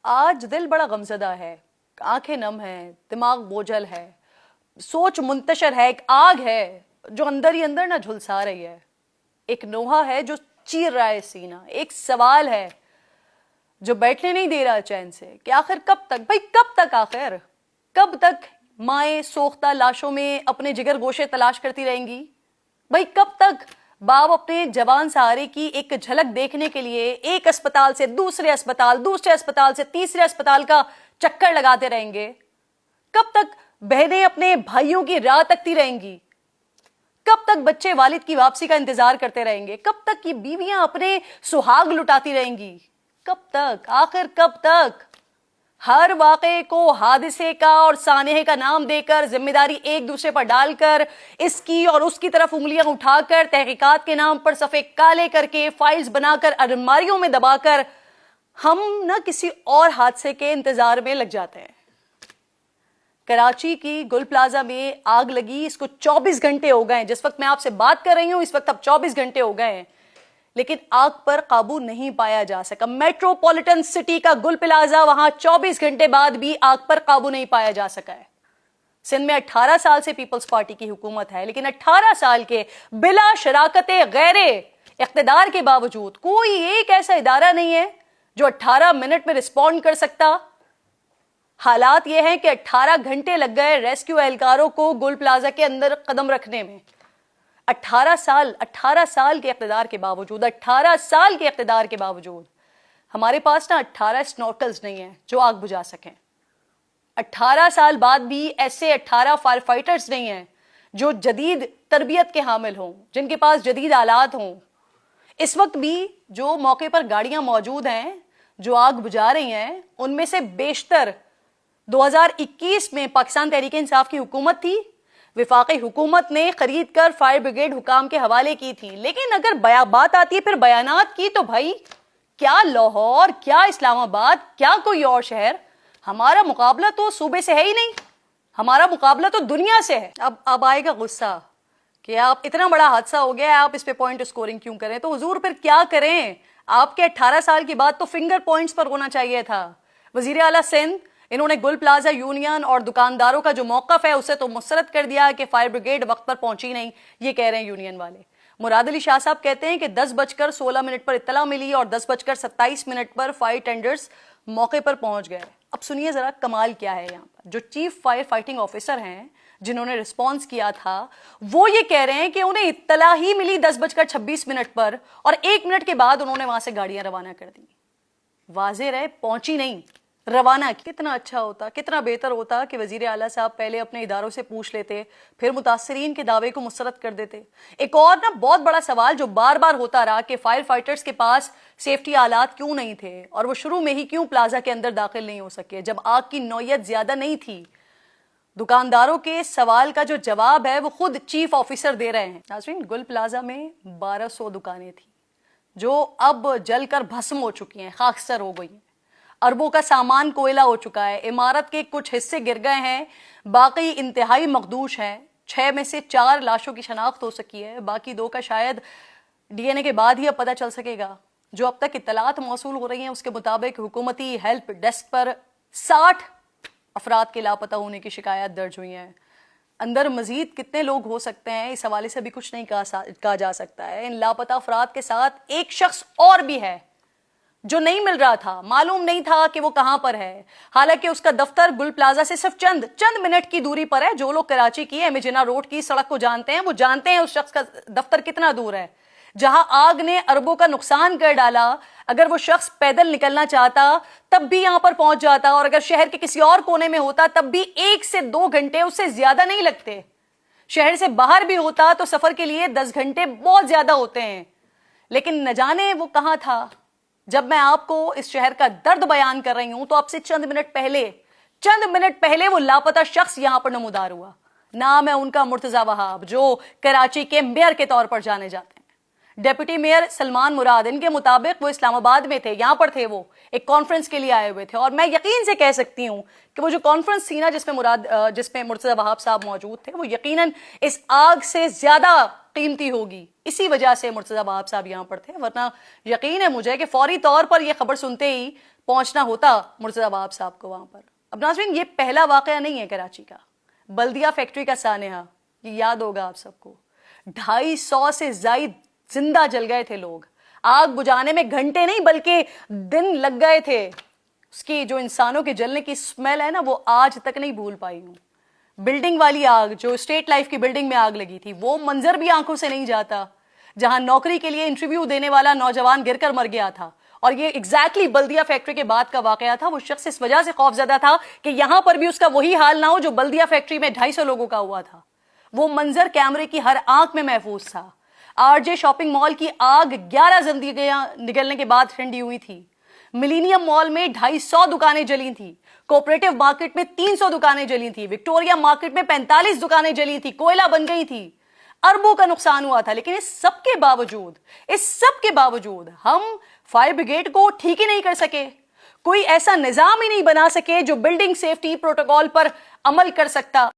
آج دل بڑا غمزدہ ہے، آنکھیں نم ہیں، دماغ بوجھل ہے، سوچ منتشر ہے، ایک آگ ہے جو اندر ہی اندر نہ جھلسا رہی ہے، ایک نوحہ ہے جو چیر رہا ہے سینہ، ایک سوال ہے جو بیٹھنے نہیں دے رہا چین سے کہ آخر کب تک، بھائی کب تک، آخر کب تک مائیں سوختہ لاشوں میں اپنے جگر گوشے تلاش کرتی رہیں گی؟ بھائی کب تک باپ اپنے جوان سہارے کی ایک جھلک دیکھنے کے لیے ایک اسپتال سے دوسرے اسپتال، دوسرے اسپتال سے تیسرے اسپتال کا چکر لگاتے رہیں گے؟ کب تک بہنیں اپنے بھائیوں کی راہ تکتی رہیں گی؟ کب تک بچے والد کی واپسی کا انتظار کرتے رہیں گے؟ کب تک یہ بیویاں اپنے سہاگ لٹاتی رہیں گی؟ کب تک، آخر کب تک؟ ہر واقعے کو حادثے کا اور سانحے کا نام دے کر، ذمہ داری ایک دوسرے پر ڈال کر، اس کی اور اس کی طرف انگلیاں اٹھا کر، تحقیقات کے نام پر صفحے کالے کر کے، فائلز بنا کر، الماریوں میں دبا کر، ہم نہ کسی اور حادثے کے انتظار میں لگ جاتے ہیں۔ کراچی کی گل پلازا میں آگ لگی، اس کو 24 گھنٹے ہو گئے ہیں، جس وقت میں آپ سے بات کر رہی ہوں اس وقت اب 24 گھنٹے ہو گئے ہیں، لیکن آگ پر قابو نہیں پایا جا سکا۔ میٹروپولیٹن سٹی کا گل پلازا، وہاں 24 گھنٹے بعد بھی آگ پر قابو نہیں پایا جا سکا ہے۔ سندھ میں 18 سال سے پیپلز پارٹی کی حکومت ہے، لیکن 18 سال کے بلا شراکت غیر اقتدار کے باوجود کوئی ایک ایسا ادارہ نہیں ہے جو 18 منٹ میں رسپونڈ کر سکتا۔ حالات یہ ہیں کہ 18 گھنٹے لگ گئے ریسکیو اہلکاروں کو گل پلازا کے اندر قدم رکھنے میں۔ 18 سال کے اقتدار کے باوجود، 18 سال کے اقتدار کے باوجود ہمارے پاس نا 18 سنورکلز نہیں ہیں جو آگ بجھا سکیں۔ 18 سال بعد بھی ایسے 18 فائر فائٹرز نہیں ہیں جو جدید تربیت کے حامل ہوں، جن کے پاس جدید آلات ہوں۔ اس وقت بھی جو موقع پر گاڑیاں موجود ہیں جو آگ بجھا رہی ہیں، ان میں سے بیشتر 2021 میں پاکستان تحریک انصاف کی حکومت تھی، وفاقی حکومت نے خرید کر فائر بریگیڈ حکام کے حوالے کی تھی۔ لیکن اگر بات آتی ہے پھر بیانات کی، تو بھائی کیا لاہور، کیا اسلام آباد، کیا کوئی اور شہر، ہمارا مقابلہ تو صوبے سے ہے ہی نہیں، ہمارا مقابلہ تو دنیا سے ہے۔ اب آئے گا غصہ کہ آپ اتنا بڑا حادثہ ہو گیا ہے، آپ اس پہ پوائنٹ اسکورنگ کیوں کریں؟ تو حضور پھر کیا کریں؟ آپ کے 18 سال کی بات تو فنگر پوائنٹس پر ہونا چاہیے تھا۔ وزیر اعلیٰ سندھ، انہوں نے گل پلازا یونین اور دکانداروں کا جو موقف ہے اسے تو مسترد کر دیا کہ فائر بریگیڈ وقت پر پہنچی نہیں، یہ کہہ رہے ہیں یونین والے۔ مراد علی شاہ صاحب کہتے ہیں کہ 10:16 پر اطلاع ملی اور 10:27 پر فائر ٹینڈرز موقع پر پہنچ گئے۔ اب سنیے ذرا کمال کیا ہے یہاں پر۔ جو چیف فائر فائٹنگ آفیسر ہیں جنہوں نے رسپانس کیا تھا، وہ یہ کہہ رہے ہیں کہ انہیں اطلاع ہی ملی 10:26 پر، اور 1 منٹ کے بعد انہوں نے وہاں سے گاڑیاں روانہ کر دی۔ واضح رہے پہنچی نہیں، روانہ کی۔ کتنا اچھا ہوتا، کتنا بہتر ہوتا کہ وزیر اعلیٰ صاحب پہلے اپنے اداروں سے پوچھ لیتے، پھر متاثرین کے دعوے کو مسترد کر دیتے۔ ایک اور بہت بڑا سوال جو بار بار ہوتا رہا کہ فائر فائٹرز کے پاس سیفٹی آلات کیوں نہیں تھے، اور وہ شروع میں ہی کیوں پلازا کے اندر داخل نہیں ہو سکے جب آگ کی نوعیت زیادہ نہیں تھی۔ دکانداروں کے سوال کا جو جواب ہے وہ خود چیف آفیسر دے رہے ہیں۔ ناظرین، گل پلازا میں 1200 دکانیں تھیں جو اب جل کر بھسم ہو چکی ہیں، خاکستر ہو گئی ہیں۔ اربوں کا سامان کوئلہ ہو چکا ہے، عمارت کے کچھ حصے گر گئے ہیں، باقی انتہائی مخدوش ہیں۔ 6 میں سے 4 لاشوں کی شناخت ہو سکی ہے، باقی 2 کا شاید ڈی این اے کے بعد ہی اب پتہ چل سکے گا۔ جو اب تک اطلاعات موصول ہو رہی ہیں اس کے مطابق حکومتی ہیلپ ڈیسک پر 60 افراد کے لاپتہ ہونے کی شکایات درج ہوئی ہیں۔ اندر مزید کتنے لوگ ہو سکتے ہیں اس حوالے سے بھی کچھ نہیں کہا جا سکتا ہے۔ ان لاپتہ افراد کے ساتھ ایک شخص اور بھی ہے جو نہیں مل رہا تھا، معلوم نہیں تھا کہ وہ کہاں پر ہے، حالانکہ اس کا دفتر گل پلازا سے صرف چند منٹ کی دوری پر ہے۔ جو لوگ کراچی کی ایم جناح روڈ کی سڑک کو جانتے ہیں وہ جانتے ہیں اس شخص کا دفتر کتنا دور ہے۔ جہاں آگ نے اربوں کا نقصان کر ڈالا، اگر وہ شخص پیدل نکلنا چاہتا تب بھی یہاں پر پہنچ جاتا، اور اگر شہر کے کسی اور کونے میں ہوتا تب بھی 1 سے 2 گھنٹے اس سے زیادہ نہیں لگتے۔ شہر سے باہر بھی ہوتا تو سفر کے لیے 10 گھنٹے بہت زیادہ ہوتے ہیں، لیکن نہ جانے وہ کہاں تھا۔ جب میں آپ کو اس شہر کا درد بیان کر رہی ہوں تو اب سے چند منٹ پہلے وہ لاپتہ شخص یہاں پر نمودار ہوا۔ نام ہے ان کا مرتضی وہاب، جو کراچی کے میئر کے طور پر جانے جاتے ہیں۔ ڈیپٹی میئر سلمان مراد، ان کے مطابق وہ اسلام آباد میں تھے، یہاں پر تھے، وہ ایک کانفرنس کے لیے آئے ہوئے تھے، اور میں یقین سے کہہ سکتی ہوں کہ وہ جو کانفرنس تھی نا جس میں مرتضی وہاب صاحب موجود تھے، وہ یقیناً اس آگ سے زیادہ قیمتی ہوگی، اسی وجہ سے مرتضی وہاب صاحب یہاں پر تھے۔ ورنہ یقین ہے مجھے کہ فوری طور پر یہ خبر سنتے ہی پہنچنا ہوتا مرتضی باب صاحب کو وہاں پر. اب ناظرین یہ پہلا واقعہ نہیں ہے کراچی کا. بلدیہ فیکٹری کا سانحہ یہ یاد ہوگا آپ سب کو. 250 سے زائد زندہ جل گئے تھے لوگ. آگ بجھانے میں گھنٹے نہیں بلکہ دن لگ گئے تھے. اس کی جو انسانوں کے جلنے کی اسمیل ہے نا وہ آج تک نہیں بھول پائی ہوں. بلڈنگ والی آگ جو اسٹیٹ لائف کی بلڈنگ میں آگ لگی تھی وہ منظر بھی آنکھوں سے نہیں جاتا, جہاں نوکری کے لیے انٹرویو دینے والا نوجوان گر کر مر گیا تھا. اور یہ ایگزیکٹلی بلدیہ فیکٹری کے بعد کا واقعہ تھا. وہ شخص اس وجہ سے خوفزدہ تھا کہ یہاں پر بھی اس کا وہی حال نہ ہو جو بلدیہ فیکٹری میں 250 لوگوں کا ہوا تھا. وہ منظر کیمرے کی ہر آنکھ میں محفوظ تھا. آر جے شاپنگ مال کی آگ 11 زندگیاں نگلنے کے بعد ٹھنڈی ہوئی تھی. ملینیم مال میں 250 دکانیں جلی تھیں. کوپریٹو مارکیٹ میں 300 دکانیں جلی تھیں. وکٹوریا مارکیٹ میں 45 دکانیں جلی تھی, کوئلہ بن گئی تھی. اربوں کا نقصان ہوا تھا. لیکن اس سب کے باوجود ہم فائر بریگیڈ کو ٹھیک ہی نہیں کر سکے. کوئی ایسا نظام ہی نہیں بنا سکے جو بلڈنگ سیفٹی پروٹوکول پر عمل کر سکتا.